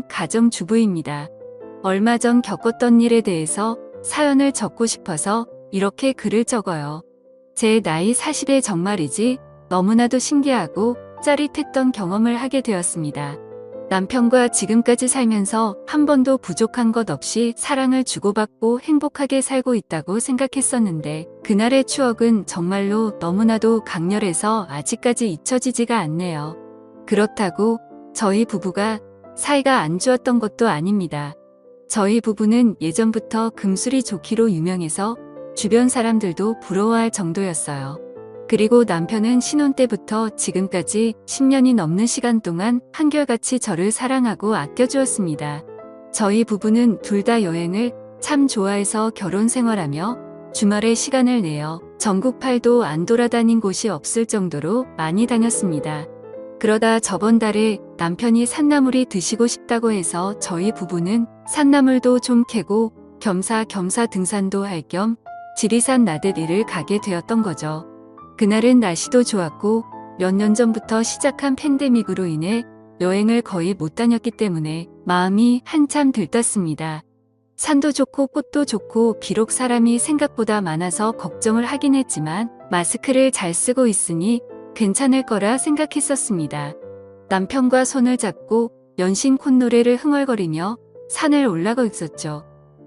가정주부입니다. 얼마 전 겪었던 일에 대해서 사연을 적고 싶어서 이렇게 글을 적어요. 제 나이 40에 정말이지 너무나도 신기하고 짜릿했던 경험을 하게 되었습니다. 남편과 지금까지 살면서 한 번도 부족한 것 없이 사랑을 주고받고 행복하게 살고 있다고 생각했었는데 그날의 추억은 정말로 너무나도 강렬해서 아직까지 잊혀지지가 않네요. 그렇다고 저희 부부가 사이가 안 좋았던 것도 아닙니다. 저희 부부는 예전부터 금술이 좋기로 유명해서 주변 사람들도 부러워할 정도였어요. 그리고 남편은 신혼 때부터 지금까지 10년이 넘는 시간 동안 한결같이 저를 사랑하고 아껴주었습니다. 저희 부부는 둘 다 여행을 참 좋아해서 결혼 생활하며 주말에 시간을 내어 전국 팔도 안 돌아다닌 곳이 없을 정도로 많이 다녔습니다. 그러다 저번 달에 남편이 산나물이 드시고 싶다고 해서 저희 부부는 산나물도 좀 캐고 겸사겸사 등산도 할 겸 지리산 나들이를 가게 되었던 거죠. 그날은 날씨도 좋았고 몇 년 전부터 시작한 팬데믹으로 인해 여행을 거의 못 다녔기 때문에 마음이 한참 들떴습니다. 산도 좋고 꽃도 좋고 비록 사람이 생각보다 많아서 걱정을 하긴 했지만 마스크를 잘 쓰고 있으니 괜찮을 거라 생각했었습니다. 남편과 손을 잡고 연신 콧노래를 흥얼거리며 산을 올라가 있었죠.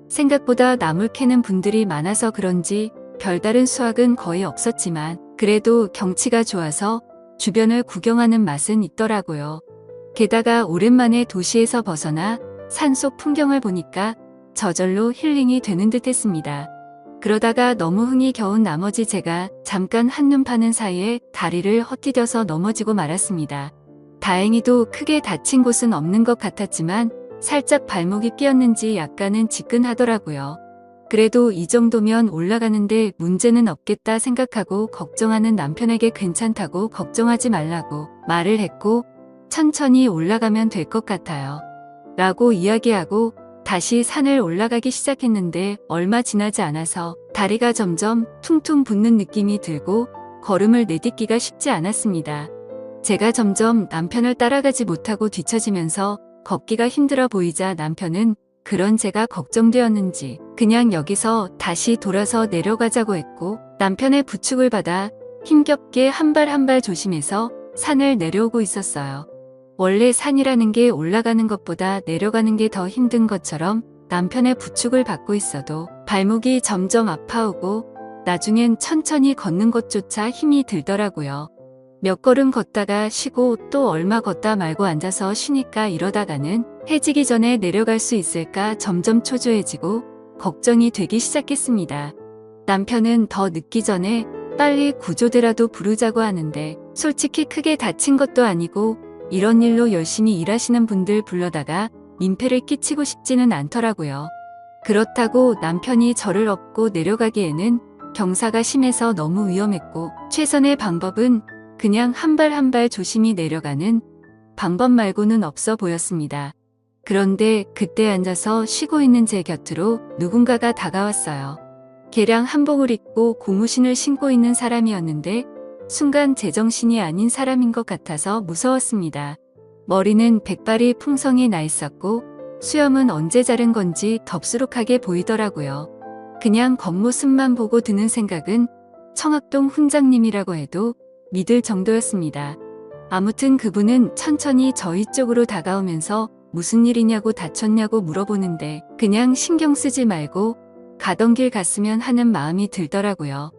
생각보다 나물 캐는 분들이 많아서 그런지 별다른 수확은 거의 없었지만 그래도 경치가 좋아서 주변을 구경하는 맛은 있더라고요. 게다가 오랜만에 도시에서 벗어나 산속 풍경을 보니까 저절로 힐링이 되는 듯 했습니다. 그러다가 너무 흥이 겨운 나머지 제가 잠깐 한눈 파는 사이에 다리를 헛디뎌서 넘어지고 말았습니다. 다행히도 크게 다친 곳은 없는 것 같았지만 살짝 발목이 삐었는지 약간은 지끈하더라고요. 그래도 이 정도면 올라가는데 문제는 없겠다 생각하고 걱정하는 남편에게 괜찮다고 걱정하지 말라고 말을 했고 천천히 올라가면 될 것 같아요. 라고 이야기하고 다시 산을 올라가기 시작했는데 얼마 지나지 않아서 다리가 점점 퉁퉁 붓는 느낌이 들고 걸음을 내딛기가 쉽지 않았습니다. 제가 점점 남편을 따라가지 못하고 뒤처지면서 걷기가 힘들어 보이자 남편은 그런 제가 걱정되었는지 그냥 여기서 다시 돌아서 내려가자고 했고 남편의 부축을 받아 힘겹게 한 발 한 발 조심해서 산을 내려오고 있었어요. 원래 산이라는 게 올라가는 것보다 내려가는 게 더 힘든 것처럼 남편의 부축을 받고 있어도 발목이 점점 아파오고 나중엔 천천히 걷는 것조차 힘이 들더라고요. 몇 걸음 걷다가 쉬고 또 얼마 걷다 말고 앉아서 쉬니까 이러다가는 해지기 전에 내려갈 수 있을까 점점 초조해지고 걱정이 되기 시작했습니다. 남편은 더 늦기 전에 빨리 구조대라도 부르자고 하는데 솔직히 크게 다친 것도 아니고 이런 일로 열심히 일하시는 분들 불러다가 민폐를 끼치고 싶지는 않더라고요. 그렇다고 남편이 저를 업고 내려가기에는 경사가 심해서 너무 위험했고 최선의 방법은 그냥 한 발 한 발 조심히 내려가는 방법 말고는 없어 보였습니다. 그런데 그때 앉아서 쉬고 있는 제 곁으로 누군가가 다가왔어요. 개량 한복을 입고 고무신을 신고 있는 사람이었는데 순간 제정신이 아닌 사람인 것 같아서 무서웠습니다. 머리는 백발이 풍성이 나 있었고 수염은 언제 자른 건지 덥수룩하게 보이더라고요. 그냥 겉모습만 보고 드는 생각은 청학동 훈장님이라고 해도 믿을 정도였습니다. 아무튼 그분은 천천히 저희 쪽으로 다가오면서 무슨 일이냐고 다쳤냐고 물어보는데 그냥 신경 쓰지 말고 가던 길 갔으면 하는 마음이 들더라고요.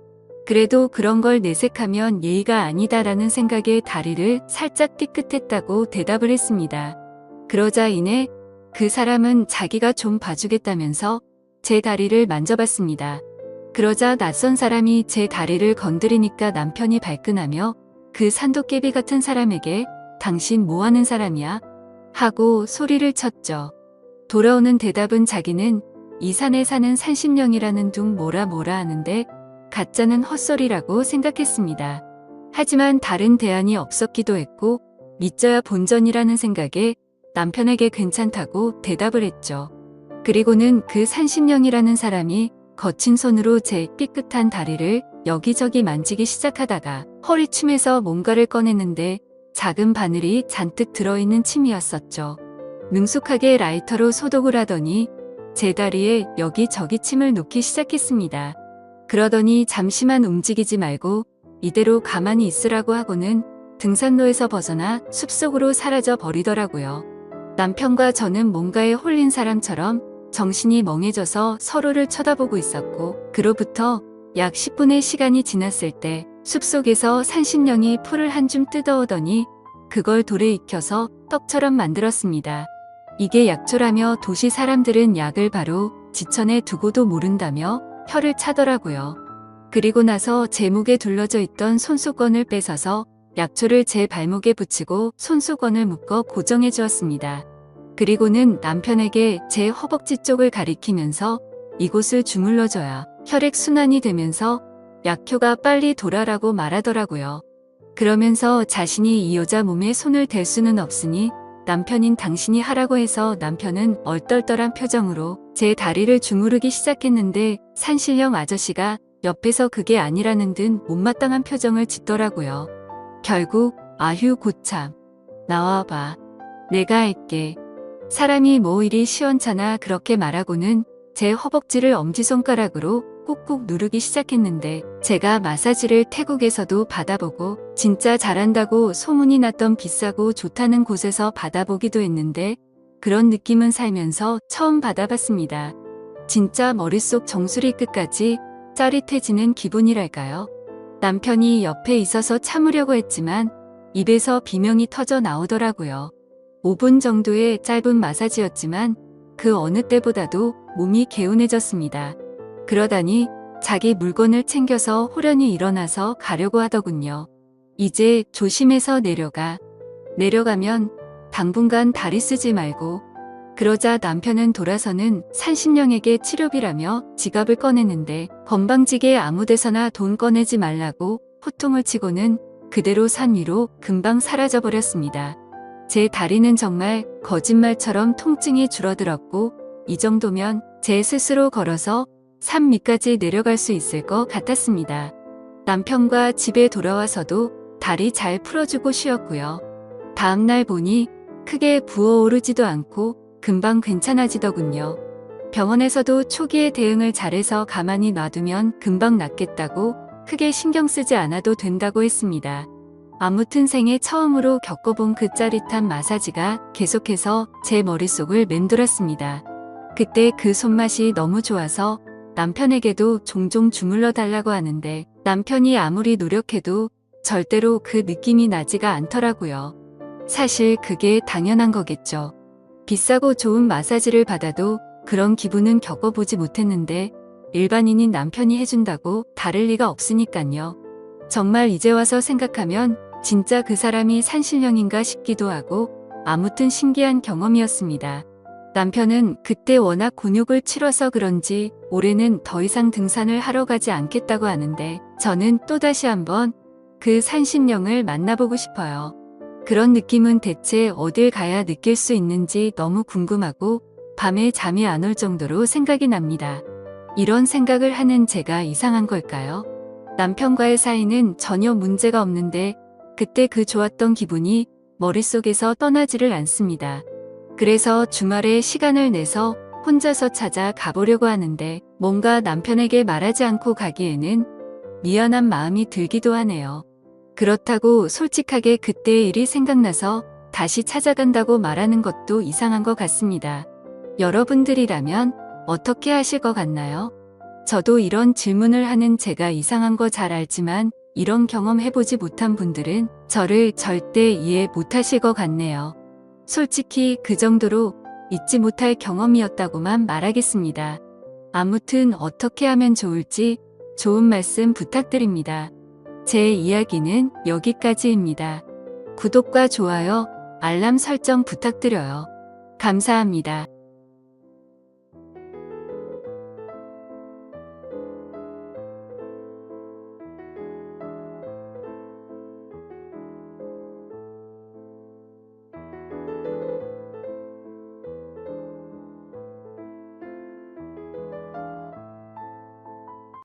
그래도 그런 걸 내색하면 예의가 아니다라는 생각에 다리를 살짝 삐끗했다고 대답을 했습니다. 그러자 이내 그 사람은 자기가 좀 봐주겠다면서 제 다리를 만져봤습니다. 그러자 낯선 사람이 제 다리를 건드리니까 남편이 발끈하며 그 산도깨비 같은 사람에게 당신 뭐하는 사람이야? 하고 소리를 쳤죠. 돌아오는 대답은 자기는 이 산에 사는 산신령이라는 둥 뭐라 하는데 가짜는 헛소리라고 생각했습니다. 하지만 다른 대안이 없었기도 했고 믿져야 본전이라는 생각에 남편에게 괜찮다고 대답을 했죠. 그리고는 그 산신령이라는 사람이 거친 손으로 제 삐끗한 다리를 여기저기 만지기 시작하다가 허리춤에서 뭔가를 꺼냈는데 작은 바늘이 잔뜩 들어있는 침이었었죠. 능숙하게 라이터로 소독을 하더니 제 다리에 여기저기 침을 놓기 시작했습니다. 그러더니 잠시만 움직이지 말고 이대로 가만히 있으라고 하고는 등산로에서 벗어나 숲속으로 사라져 버리더라고요. 남편과 저는 뭔가에 홀린 사람처럼 정신이 멍해져서 서로를 쳐다보고 있었고, 그로부터 약 10분의 시간이 지났을 때 숲속에서 산신령이 풀을 한 줌 뜯어오더니 그걸 돌에 익혀서 떡처럼 만들었습니다. 이게 약초라며 도시 사람들은 약을 바로 지천에 두고도 모른다며 혀를 차더라고요. 그리고 나서 제 목에 둘러져 있던 손수건을 뺏어서 약초를 제 발목에 붙이고 손수건을 묶어 고정해 주었습니다. 그리고는 남편에게 제 허벅지 쪽을 가리키면서 이곳을 주물러줘야 혈액 순환이 되면서 약효가 빨리 돌아라고 말하더라고요. 그러면서 자신이 이 여자 몸에 손을 댈 수는 없으니 남편인 당신이 하라고 해서 남편은 얼떨떨한 표정으로 제 다리를 주무르기 시작했는데 산신령 아저씨가 옆에서 그게 아니라는 듯 못마땅한 표정을 짓더라고요. 결국 아휴 고참 나와봐 내가 할게. 사람이 뭐 이리 시원찮아 그렇게 말하고는 제 허벅지를 엄지손가락으로 꾹꾹 누르기 시작했는데 제가 마사지를 태국에서도 받아보고 진짜 잘한다고 소문이 났던 비싸고 좋다는 곳에서 받아보기도 했는데 그런 느낌은 살면서 처음 받아봤습니다. 진짜 머릿속 정수리 끝까지 짜릿해지는 기분이랄까요? 남편이 옆에 있어서 참으려고 했지만 입에서 비명이 터져 나오더라고요. 5분 정도의 짧은 마사지였지만 그 어느 때보다도 몸이 개운해졌습니다. 그러다니 자기 물건을 챙겨서 호련히 일어나서 가려고 하더군요. 이제 조심해서 내려가. 내려가면 당분간 다리 쓰지 말고. 그러자 남편은 돌아서는 산신령에게 치료비라며 지갑을 꺼내는데 건방지게 아무데서나 돈 꺼내지 말라고 호통을 치고는 그대로 산 위로 금방 사라져버렸습니다. 제 다리는 정말 거짓말처럼 통증이 줄어들었고 이 정도면 제 스스로 걸어서 산 밑까지 내려갈 수 있을 것 같았습니다. 남편과 집에 돌아와서도 다리 잘 풀어주고 쉬었고요. 다음날 보니 크게 부어오르지도 않고 금방 괜찮아지더군요. 병원에서도 초기에 대응을 잘해서 가만히 놔두면 금방 낫겠다고 크게 신경 쓰지 않아도 된다고 했습니다. 아무튼 생애 처음으로 겪어본 그 짜릿한 마사지가 계속해서 제 머릿속을 맴돌았습니다. 그때 그 손맛이 너무 좋아서 남편에게도 종종 주물러 달라고 하는데 남편이 아무리 노력해도 절대로 그 느낌이 나지가 않더라고요. 사실 그게 당연한 거겠죠. 비싸고 좋은 마사지를 받아도 그런 기분은 겪어보지 못했는데 일반인인 남편이 해준다고 다를 리가 없으니깐요. 정말 이제 와서 생각하면 진짜 그 사람이 산신령인가 싶기도 하고 아무튼 신기한 경험이었습니다. 남편은 그때 워낙 곤욕을 치러서 그런지 올해는 더 이상 등산을 하러 가지 않겠다고 하는데 저는 또다시 한번 그 산신령을 만나보고 싶어요. 그런 느낌은 대체 어딜 가야 느낄 수 있는지 너무 궁금하고 밤에 잠이 안 올 정도로 생각이 납니다. 이런 생각을 하는 제가 이상한 걸까요? 남편과의 사이는 전혀 문제가 없는데 그때 그 좋았던 기분이 머릿속에서 떠나지를 않습니다. 그래서 주말에 시간을 내서 혼자서 찾아 가보려고 하는데 뭔가 남편에게 말하지 않고 가기에는 미안한 마음이 들기도 하네요. 그렇다고 솔직하게 그때의 일이 생각나서 다시 찾아간다고 말하는 것도 이상한 것 같습니다. 여러분들이라면 어떻게 하실 것 같나요? 저도 이런 질문을 하는 제가 이상한 거 잘 알지만 이런 경험 해보지 못한 분들은 저를 절대 이해 못하실 것 같네요. 솔직히 그 정도로 잊지 못할 경험이었다고만 말하겠습니다. 아무튼 어떻게 하면 좋을지 좋은 말씀 부탁드립니다. 제 이야기는 여기까지입니다. 구독과 좋아요, 알람 설정 부탁드려요. 감사합니다.